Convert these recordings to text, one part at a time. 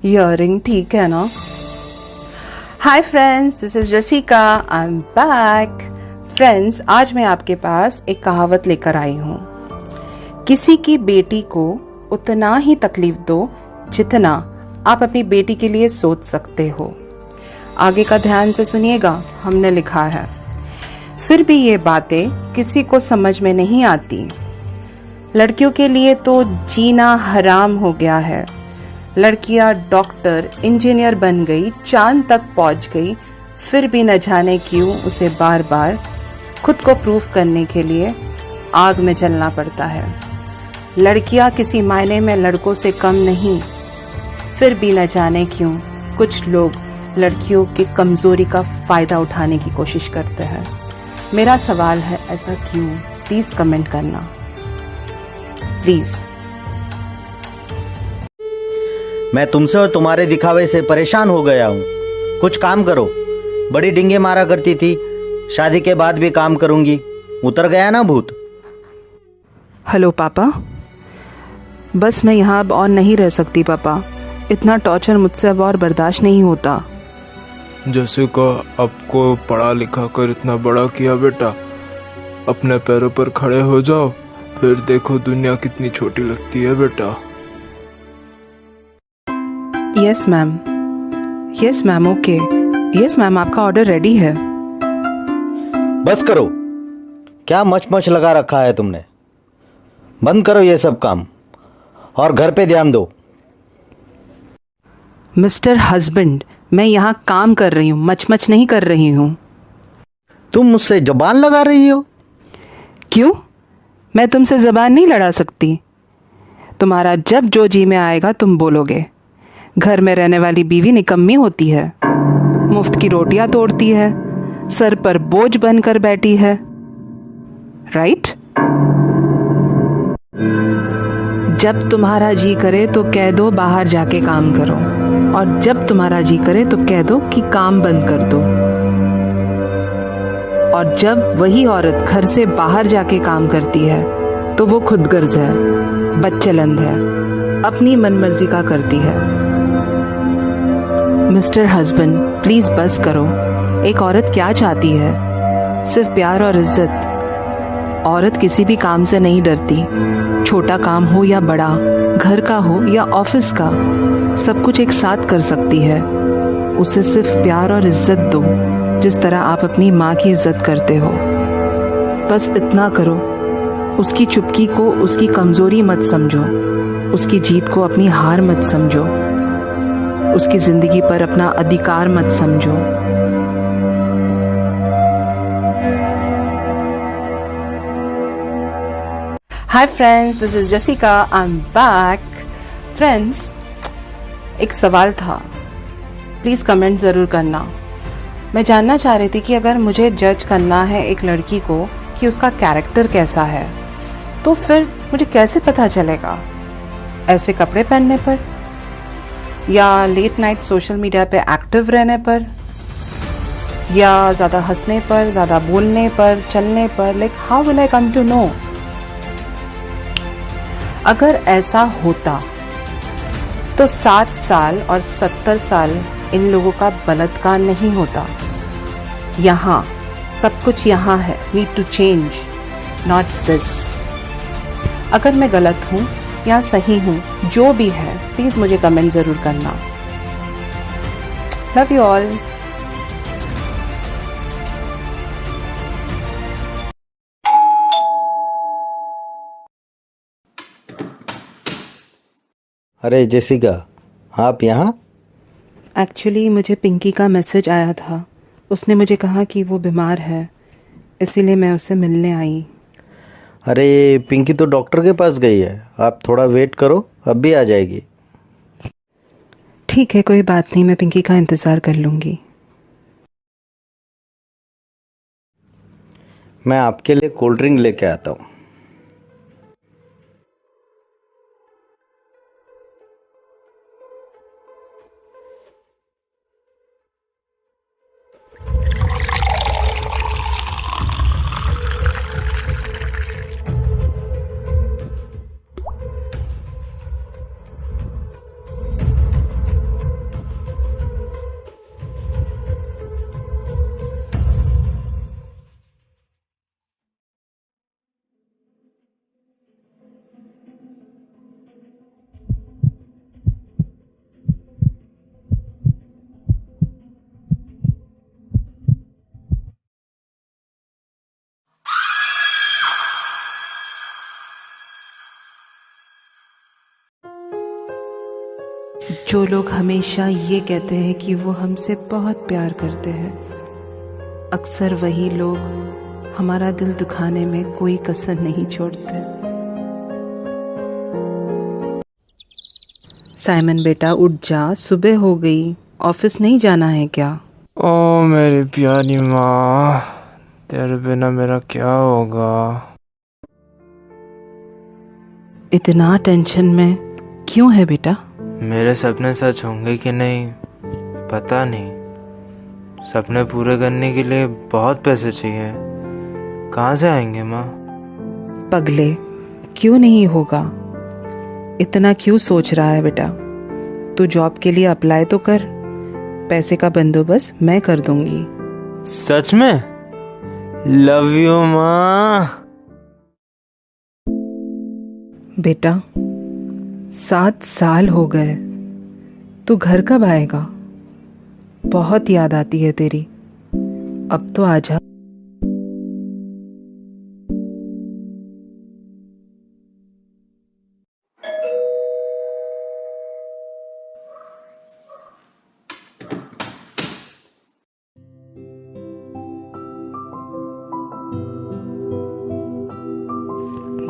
Earring ठीक है ना? Hi friends, this is Jessica, I am back. Friends, आज मैं आपके पास एक कहावत लेकर आई हूँ। किसी की बेटी को उतना ही तकलीफ दो जितना आप अपनी बेटी के लिए सोच सकते हो। आगे का ध्यान से सुनिएगा, हमने लिखा है। फिर भी ये बातें किसी को समझ में नहीं आती। लड़कियों के लिए तो जीना हराम हो गया है। लड़कियां डॉक्टर, इंजीनियर बन गई, चांद तक पहुंच गई, फिर भी न जाने क्यों उसे बार बार खुद को प्रूव करने के लिए आग में जलना पड़ता है। लड़कियां किसी मायने में लड़कों से कम नहीं, फिर भी न जाने क्यों कुछ लोग लड़कियों की कमजोरी का फायदा उठाने की कोशिश करते हैं। मेरा सवाल है, ऐसा क्यों? प्लीज कमेंट करना, प्लीज। मैं तुमसे और तुम्हारे दिखावे से परेशान हो गया हूँ। कुछ काम करो। बड़ी डिंगे मारा करती थी, शादी के बाद भी काम करूंगी। उतर गया ना भूत? हेलो पापा, बस मैं यहाँ अब और नहीं रह सकती पापा। इतना टॉर्चर मुझसे अब और बर्दाश्त नहीं होता। जसिका, आपको पढ़ा लिखा कर इतना बड़ा किया बेटा। अपने पैरों पर खड़े हो जाओ, फिर देखो दुनिया कितनी छोटी लगती है बेटा। Yes ma'am, yes ma'am, okay. Yes ma'am, आपका ऑर्डर रेडी है। बस करो। क्या मच मच लगा रखा है तुमने? बंद करो ये सब काम और घर पे ध्यान दो। मिस्टर हस्बैंड, मैं यहाँ काम कर रही हूँ, मच नहीं कर रही हूँ। तुम मुझसे जबान लगा रही हो? क्यों? मैं तुमसे जबान नहीं लड़ा सकती। तुम्हारा जब जो जी में आएगा तुम बोलोगे। घर में रहने वाली बीवी निकम्मी होती है, मुफ्त की रोटियां तोड़ती है, सर पर बोझ बनकर बैठी है, राइट? जब तुम्हारा जी करे तो कह दो बाहर जाके काम करो, और जब तुम्हारा जी करे तो कह दो कि काम बंद कर दो। और जब वही औरत घर से बाहर जाके काम करती है तो वो खुदगर्ज है, बदचलंद है, अपनी मनमर्जी का करती है। मिस्टर हस्बैंड, प्लीज बस करो। एक औरत क्या चाहती है? सिर्फ प्यार और इज्जत। औरत किसी भी काम से नहीं डरती, छोटा काम हो या बड़ा, घर का हो या ऑफिस का, सब कुछ एक साथ कर सकती है। उसे सिर्फ प्यार और इज्जत दो, जिस तरह आप अपनी माँ की इज्जत करते हो। बस इतना करो। उसकी चुप्पी को उसकी कमजोरी मत समझो, उसकी जीत को अपनी हार मत समझो, उसकी जिंदगी पर अपना अधिकार मत समझो। Hi friends, this is Jessica, I am back. Friends, एक सवाल था, प्लीज कमेंट जरूर करना। मैं जानना चाह रही थी कि अगर मुझे जज करना है एक लड़की को कि उसका कैरेक्टर कैसा है, तो फिर मुझे कैसे पता चलेगा? ऐसे कपड़े पहनने पर, या लेट नाइट सोशल मीडिया पे एक्टिव रहने पर, या ज्यादा हंसने पर, ज्यादा बोलने पर, चलने पर? Like how will I come to know? अगर ऐसा होता तो 7 साल और 70 साल इन लोगों का बलात्कार नहीं होता। यहाँ सब कुछ यहाँ है। Need to change, not this. अगर मैं गलत हूँ या सही हूँ, जो भी है, प्लीज मुझे कमेंट जरूर करना। Love you all. अरे जेसिका, आप यहाँ? एक्चुअली मुझे पिंकी का मैसेज आया था। उसने मुझे कहा कि वो बीमार है, इसीलिए मैं उससे मिलने आई। अरे पिंकी तो डॉक्टर के पास गई है। आप थोड़ा वेट करो, अब भी आ जाएगी। ठीक है, कोई बात नहीं, मैं पिंकी का इंतज़ार कर लूँगी। मैं आपके लिए कोल्ड ड्रिंक लेके आता हूँ। जो लोग हमेशा ये कहते हैं कि वो हमसे बहुत प्यार करते हैं, अक्सर वही लोग हमारा दिल दुखाने में कोई कसर नहीं छोड़ते। साइमन बेटा उठ जा, सुबह हो गई, ऑफिस नहीं जाना है क्या? ओ मेरी प्यारी माँ, तेरे बिना मेरा क्या होगा। इतना टेंशन में क्यों है बेटा? मेरे सपने सच होंगे कि नहीं पता नहीं। सपने पूरे करने के लिए बहुत पैसे चाहिए, कहाँ से आएंगे माँ? पगले, क्यों नहीं होगा? इतना क्यों सोच रहा है बेटा? तू जॉब के लिए अप्लाई तो कर, पैसे का बंदोबस्त मैं कर दूंगी। सच में? लव यू माँ। बेटा 7 साल हो गए, तू घर कब आएगा? बहुत याद आती है तेरी, अब तो आजा।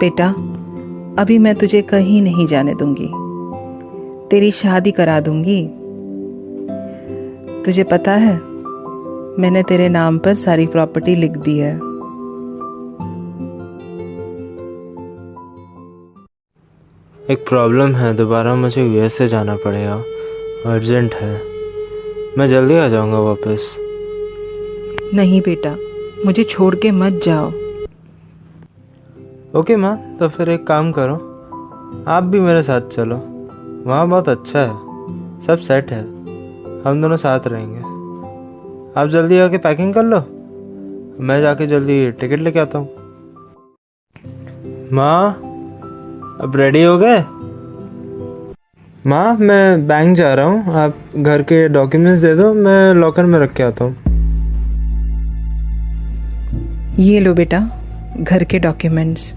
बेटा अभी मैं तुझे कहीं नहीं जाने दूंगी, तेरी शादी करा दूंगी। तुझे पता है मैंने तेरे नाम पर सारी प्रॉपर्टी लिख दी है। एक प्रॉब्लम है, दोबारा मुझे यूएसए जाना पड़ेगा, अर्जेंट है। मैं जल्दी आ जाऊंगा वापस। नहीं बेटा, मुझे छोड़ के मत जाओ। ओके माँ, तो फिर एक काम करो, आप भी मेरे साथ चलो, वहाँ बहुत अच्छा है, सब सेट है, हम दोनों साथ रहेंगे। आप जल्दी आके पैकिंग कर लो, मैं जाके जल्दी टिकट लेके आता हूँ। माँ अब रेडी हो गए? माँ मैं बैंक जा रहा हूँ, आप घर के डॉक्यूमेंट्स दे दो, मैं लॉकर में रख के आता हूँ। ये लो बेटा घर के डॉक्यूमेंट्स।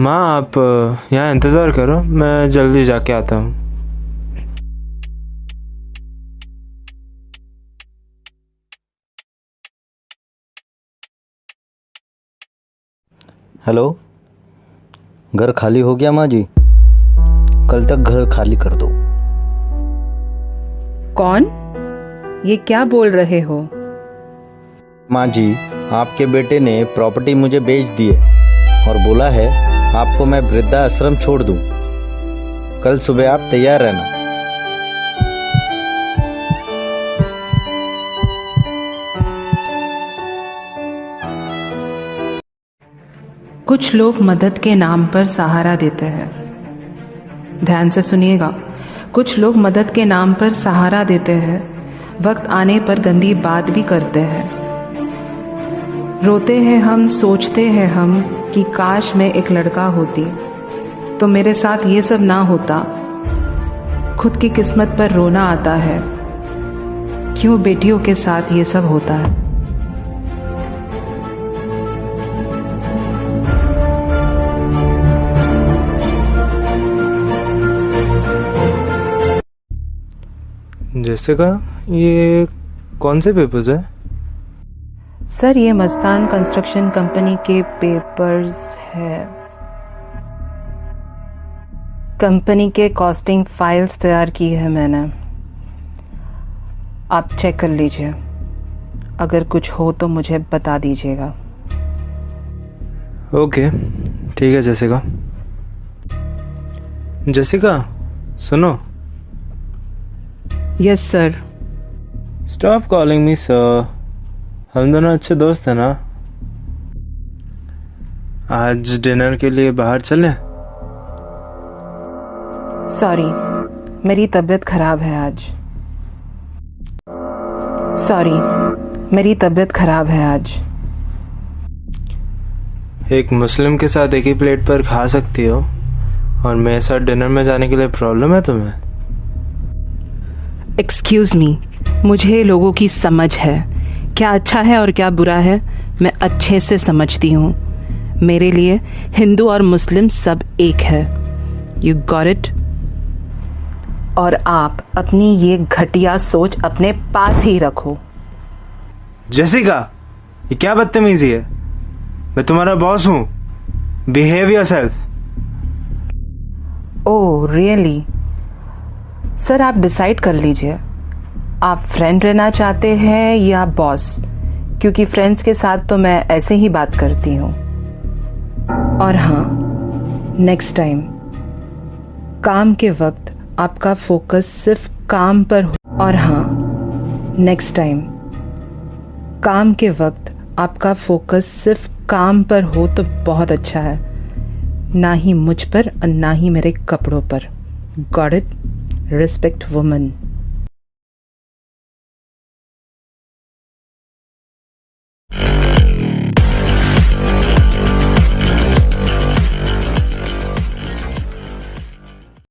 माँ आप यहाँ इंतज़ार करो, मैं जल्दी जाके आता हूँ। हेलो, घर खाली हो गया माँ जी? कल तक घर खाली कर दो। कौन? ये क्या बोल रहे हो? माँ जी, आपके बेटे ने प्रॉपर्टी मुझे बेच दी है और बोला है आपको मैं वृद्धा आश्रम छोड़ दूं। कल सुबह आप तैयार रहना। कुछ लोग मदद के नाम पर सहारा देते हैं। ध्यान से सुनिएगा, कुछ लोग मदद के नाम पर सहारा देते हैं, वक्त आने पर गंदी बात भी करते हैं। रोते हैं हम, सोचते हैं हम कि काश मैं एक लड़का होती तो मेरे साथ ये सब ना होता। खुद की किस्मत पर रोना आता है, क्यों बेटियों के साथ ये सब होता है। जैसे कहा, ये कौन से पेपर्स है? सर ये मस्तान कंस्ट्रक्शन कंपनी के पेपर्स है। कंपनी के कॉस्टिंग फाइल्स तैयार की है मैंने, आप चेक कर लीजिए, अगर कुछ हो तो मुझे बता दीजिएगा। ओके ठीक है जेसिका। जेसिका सुनो। Yes sir. Stop calling me sir, हम दोनों अच्छे दोस्त हैं ना। आज डिनर के लिए बाहर चलें? सॉरी, मेरी तबीयत खराब है आज। सॉरी, मेरी तबीयत खराब है आज। एक मुस्लिम के साथ एक ही प्लेट पर खा सकती हो और मेरे साथ डिनर में जाने के लिए प्रॉब्लम है तुम्हें? एक्सक्यूज मी, मुझे लोगों की समझ है, क्या अच्छा है और क्या बुरा है मैं अच्छे से समझती हूँ। मेरे लिए हिंदू और मुस्लिम सब एक है। You got it? और आप अपनी ये घटिया सोच अपने पास ही रखो। जेसिका, ये क्या बदतमीजी है? मैं तुम्हारा बॉस हूँ। Behave yourself. Oh really? Sir आप डिसाइड कर लीजिए, आप फ्रेंड रहना चाहते हैं या बॉस, क्योंकि फ्रेंड्स के साथ तो मैं ऐसे ही बात करती हूँ। और हाँ, नेक्स्ट टाइम काम के वक्त आपका फोकस सिर्फ काम पर हो। और हाँ, नेक्स्ट टाइम काम के वक्त आपका फोकस सिर्फ काम पर हो तो बहुत अच्छा है, ना ही मुझ पर और ना ही मेरे कपड़ों पर। Got it? Respect woman.